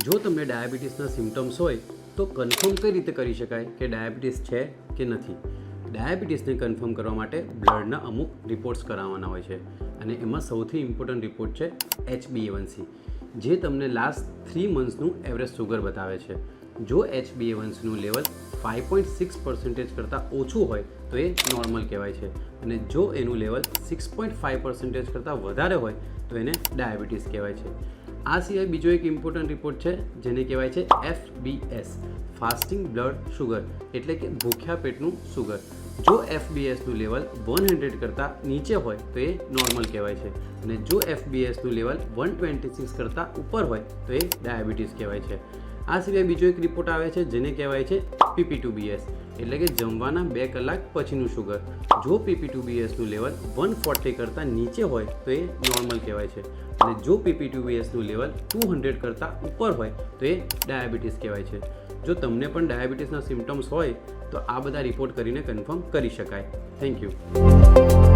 જો તમને ડાયાબિટીસના સિમ્ટમ્સ હોય તો કન્ફર્મ કઈ રીતે કરી શકાય કે ડાયાબિટીસ છે કે નથી? ડાયાબિટીસને કન્ફર્મ કરવા માટે બ્લડના અમુક રિપોર્ટ્સ કરાવવાના હોય છે અને એમાં સૌથી ઇમ્પોર્ટન્ટ રિપોર્ટ છે HbA1c, જે તમને લાસ્ટ 3 મંથ્સનું એવરેજ સુગર બતાવે છે. જો HbA1cનું લેવલ 5.6% કરતાં ઓછું હોય તો એ નોર્મલ કહેવાય છે અને જો એનું લેવલ 6.5% કરતાં વધારે હોય તો એને ડાયાબિટીસ કહેવાય છે. આ સિવાય બીજો એક ઇમ્પોર્ટન્ટ રિપોર્ટ છે જેને કહેવાય છે FBS, ફાસ્ટિંગ બ્લડ શુગર, એટલે કે ભૂખ્યા પેટનું સુગર. જો FBSનું લેવલ 100 કરતાં નીચે હોય તો એ નોર્મલ કહેવાય છે અને જો FBSનું લેવલ 126 કરતાં ઉપર હોય તો એ ડાયાબિટીસ કહેવાય છે. આ સિવાય બીજો એક રિપોર્ટ આવે છે જેને કહેવાય છે PP2BS, એટલે કે જમવાના 2 કલાક પછીનું શુગર. જો PP2BSનું લેવલ 140 કરતાં નીચે હોય તો એ નોર્મલ કહેવાય છે અને જો PP2BSનું લેવલ 200 કરતાં ઉપર હોય તો એ ડાયાબિટીસ કહેવાય છે. જો તમને પણ ડાયાબિટીસના સિમ્ટમ્સ હોય તો આ બધા રિપોર્ટ કરીને કન્ફર્મ કરી શકાય. Thank you.